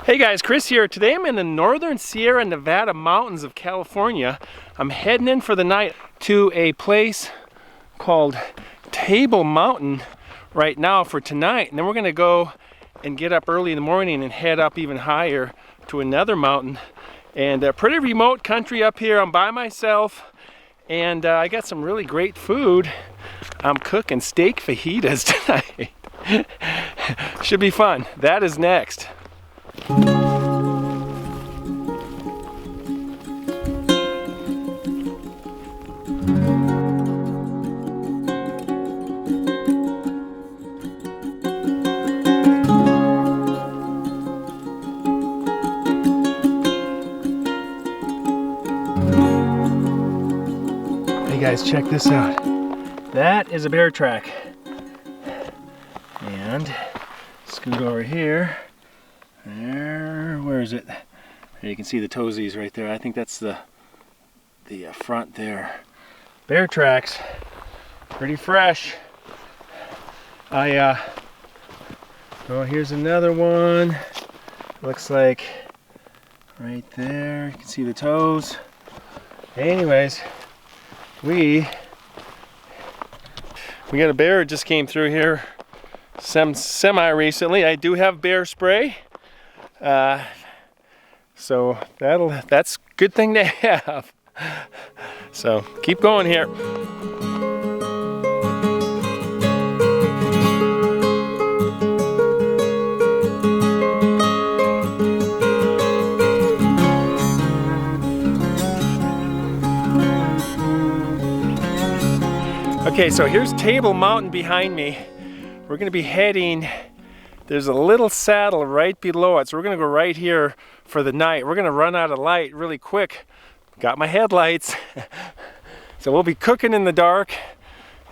Hey guys, Chris here. Today I'm in the northern Sierra Nevada mountains of California. I'm heading in for the night to a place called Table Mountain right now for tonight. And then we're gonna go and get up early in the morning and head up even higher to another mountain. And a pretty remote country up here. I'm by myself and I got some really great food. I'm cooking steak fajitas tonight. Should be fun. That is next. Hey guys, check this out. That is a bear track. And scoot over here. There, where is it? There you can see the toesies right there. I think that's the front there. Bear tracks, pretty fresh. Oh, here's another one. Looks like right there. You can see the toes. Anyways, we got a bear that just came through here semi recently. I do have bear spray. So that's a good thing to have. So keep going here. Okay, so here's Table Mountain behind me. We're gonna be heading, there's a little saddle right below it, so we're gonna go right here for the night. We're gonna run out of light really quick. Got my headlights. So we'll be cooking in the dark,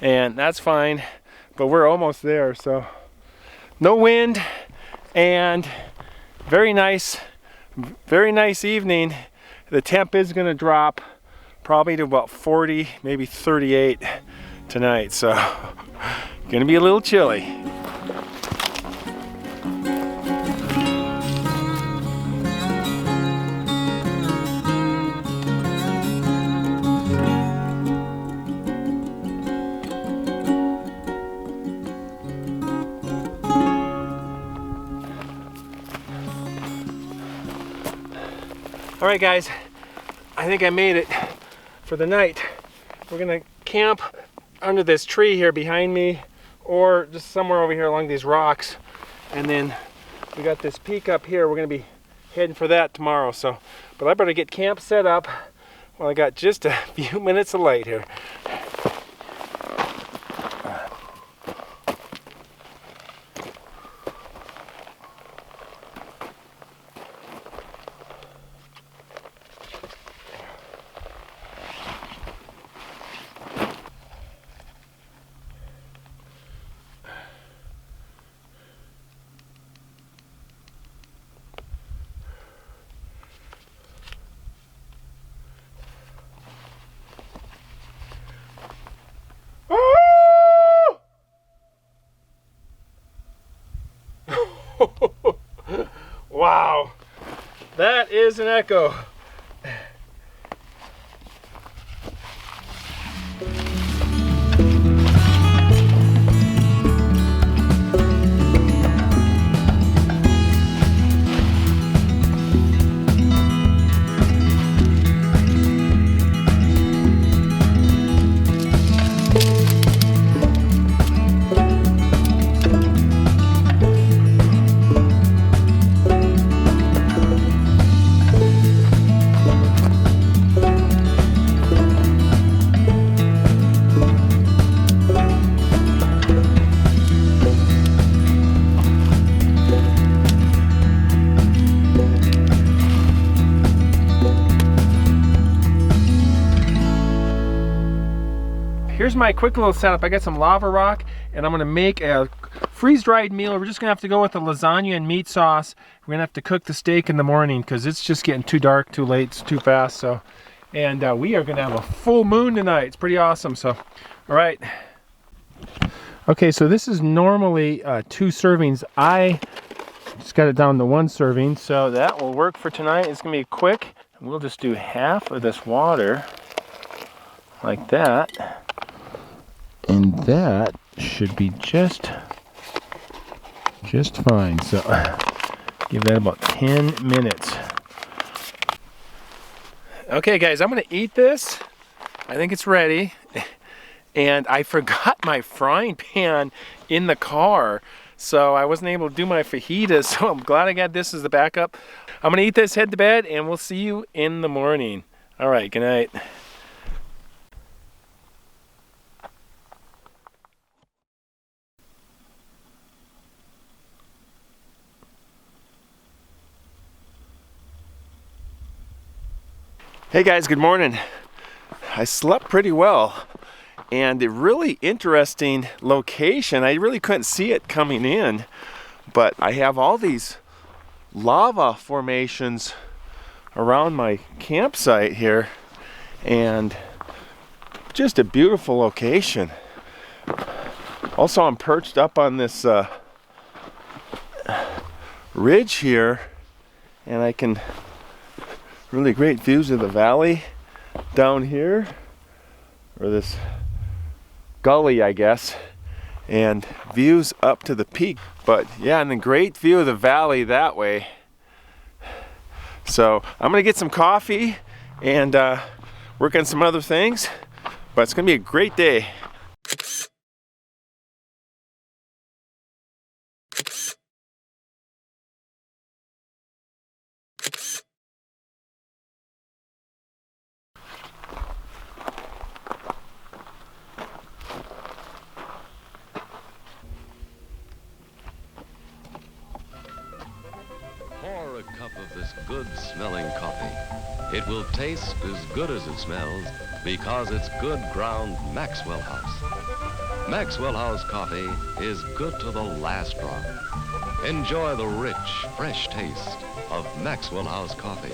and that's fine, but we're almost there, so. No wind, and very nice evening. The temp is gonna drop probably to about 40, maybe 38 tonight, so gonna be a little chilly. All right guys, I think I made it for the night. We're gonna camp under this tree here behind me, or just somewhere over here along these rocks. And then we got this peak up here. We're gonna be heading for that tomorrow. So, but I better get camp set up while I got just a few minutes of light here. Wow, that is an echo. Here's my quick little setup. I got some lava rock, and I'm gonna make a freeze-dried meal. We're just gonna have to go with the lasagna and meat sauce. We're gonna have to cook the steak in the morning because it's just getting too dark, too late, it's too fast. So, and we are gonna have a full moon tonight. It's pretty awesome. So, all right. Okay, so this is normally 2 servings. I Just got it down to 1 serving, so that will work for tonight. It's gonna be quick. We'll just do half of this water like that. And that should be just fine. So give that about 10 minutes. Okay guys, I'm gonna eat this. I think it's ready. And I forgot my frying pan in the car, so I wasn't able to do my fajitas, so I'm glad I got this as the backup. I'm gonna eat this, head to bed, and we'll see you in the morning. All right, good night. Hey guys, good morning. I slept pretty well. And a really interesting location. I really couldn't see it coming in, but I have all these lava formations around my campsite here, and just a beautiful location. Also, I'm perched up on this ridge here, and I can really great views of the valley down here, or this gully, I guess, and views up to the peak. But yeah, and then great view of the valley that way. So I'm gonna get some coffee and work on some other things, but it's gonna be a great day. Pour a cup of this good smelling coffee. It will taste as good as it smells because it's good ground Maxwell House. Maxwell House coffee is good to the last drop. Enjoy the rich, fresh taste of Maxwell House coffee.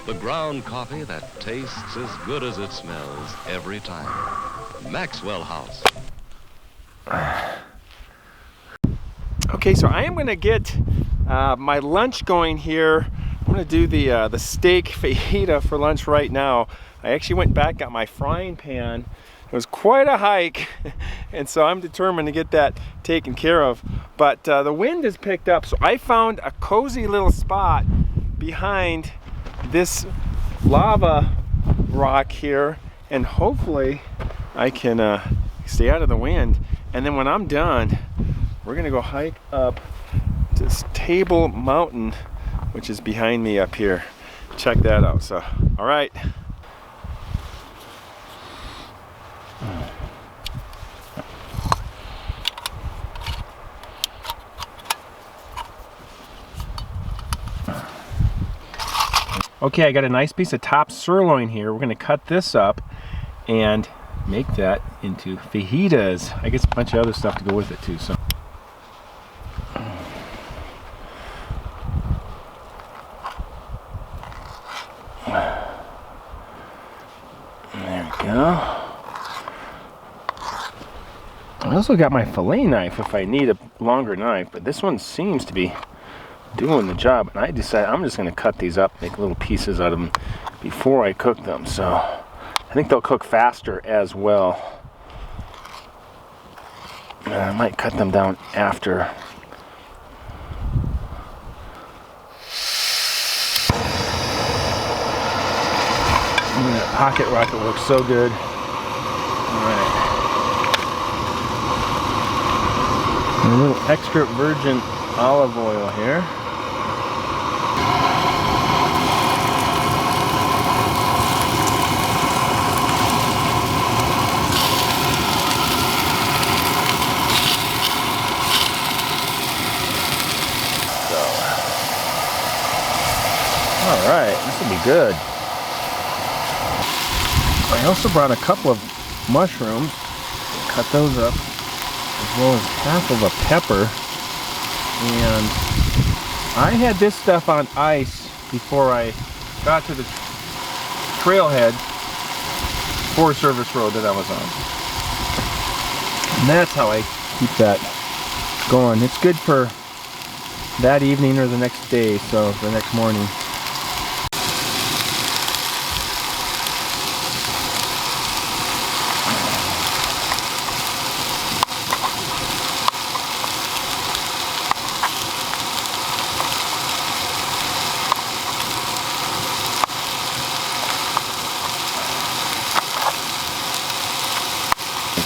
The ground coffee that tastes as good as it smells every time. Maxwell House. Okay, so I am gonna get my lunch going here. I'm gonna do the steak fajita for lunch right now. I actually went back, got my frying pan. It was quite a hike, and so I'm determined to get that taken care of. But the wind has picked up, so I found a cozy little spot behind this lava rock here, and hopefully I can stay out of the wind. And then when I'm done, we're gonna go hike up this Table Mountain, which is behind me up here. Check that out. So, all right. Okay, I got a nice piece of top sirloin here. We're gonna cut this up and make that into fajitas. I guess a bunch of other stuff to go with it too. So. There we go. I also got my fillet knife if I need a longer knife, but this one seems to be doing the job. And I decided I'm just going to cut these up, make little pieces out of them before I cook them. So I think they'll cook faster as well. And I might cut them down after. That pocket rocket looks so good. Alright. A little extra virgin olive oil here. Alright, this will be good. I also brought a couple of mushrooms, cut those up, as well as half of a pepper. And I had this stuff on ice before I got to the trailhead, Forest Service Road that I was on. And that's how I keep that going. It's good for that evening or the next day, so the next morning.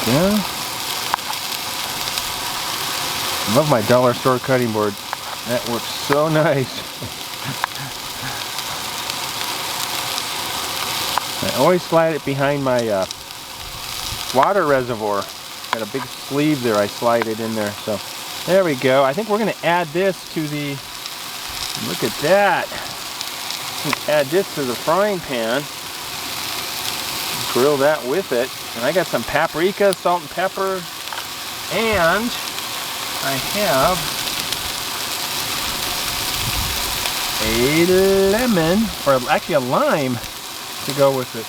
Yeah. I love my dollar store cutting board. That works so nice. I always slide it behind my water reservoir. Got a big sleeve there, I slide it in there. So there we go. I think we're going to add this to the, look at that. Add this to the frying pan. Grill that with it. And I got some paprika, salt and pepper, and I have a lemon, or actually a lime, to go with it.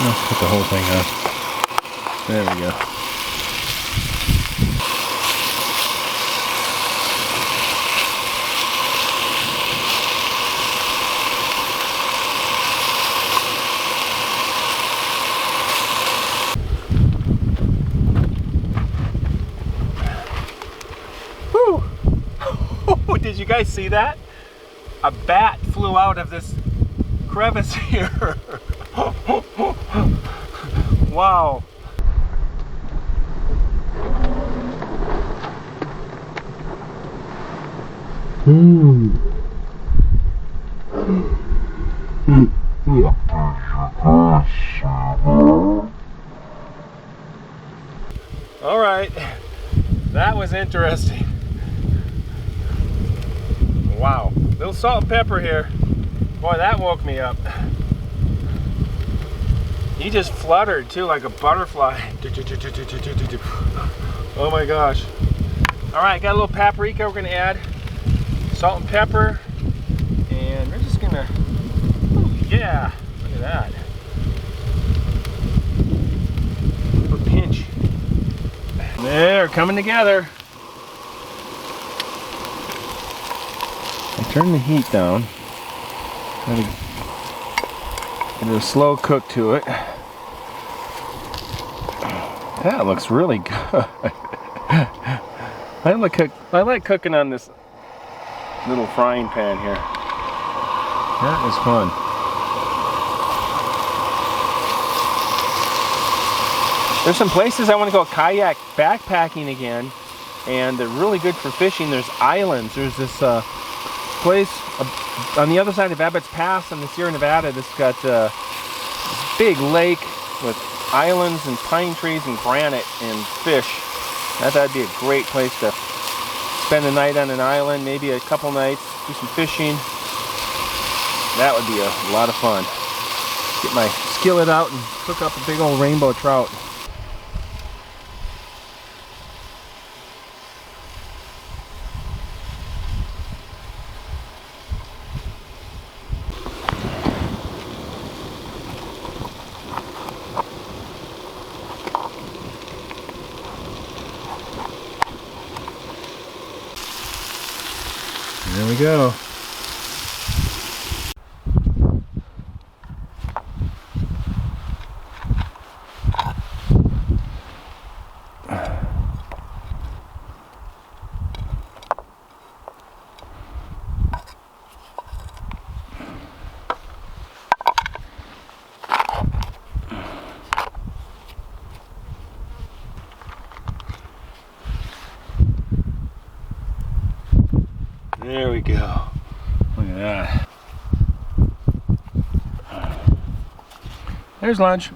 Let's put the whole thing on. There we go. Whew! Did you guys see that? A bat flew out of this crevice here. Wow. All right, that was interesting. Wow, little salt and pepper here. Boy, that woke me up. He just fluttered too, like a butterfly. Oh my gosh. All right, got a little paprika we're gonna add. Salt and pepper. And we're just gonna, yeah, look at that. A pinch. They're coming together. I turn the heat down. Gotta get a slow cook to it. That looks really good. I like cooking on this little frying pan here. That is fun. There's some places I want to go kayak backpacking again, and they're really good for fishing. There's islands. There's this place on the other side of Abbott's Pass in the Sierra Nevada that's got a big lake with islands and pine trees and granite and fish. That'd be a great place to spend a night on an island, maybe a couple nights, do some fishing. That would be a lot of fun. Get my skillet out and cook up a big old rainbow trout. There we go. There we go. Look at that. There's lunch.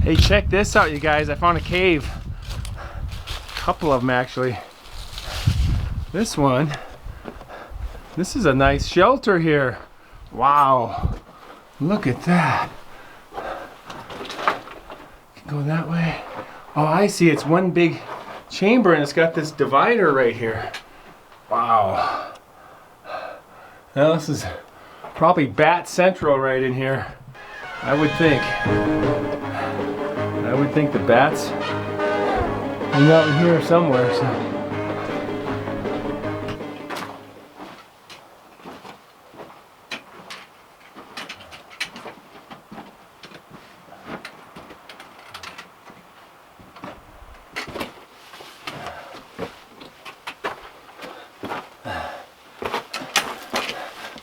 Hey, check this out, you guys. I found a cave. A couple of them, actually. This one. This is a nice shelter here. Wow. Look at that. Can go that way. Oh, I see. It's one big chamber, and it's got this divider right here. Wow. Now, this is probably bat central right in here. I would think. I would think the bats hang out in here somewhere. So.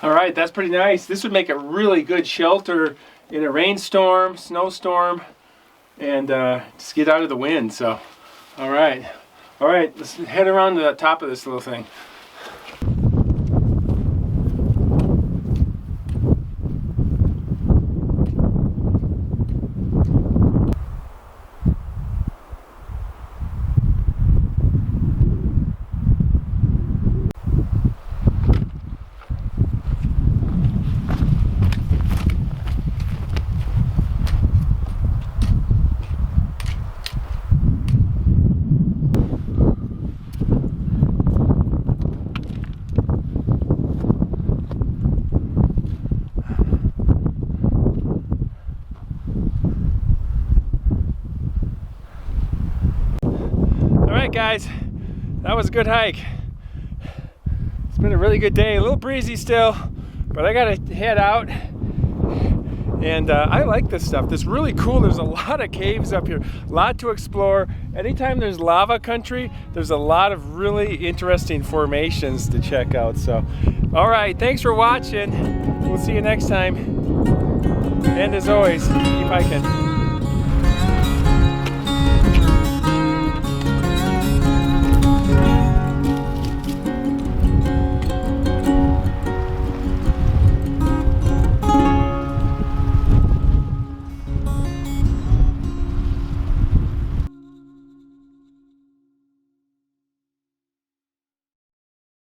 All right, that's pretty nice. This would make a really good shelter in a rainstorm, snowstorm, and just get out of the wind. So, all right, let's head around to the top of this little thing. Guys, that was a good hike. It's been a really good day. A little breezy still, but I gotta head out. And I like this stuff. This is really cool. There's a lot of caves up here, a lot to explore. Anytime there's lava country, there's a lot of really interesting formations to check out. So, all right, thanks for watching. We'll see you next time. And as always, keep hiking.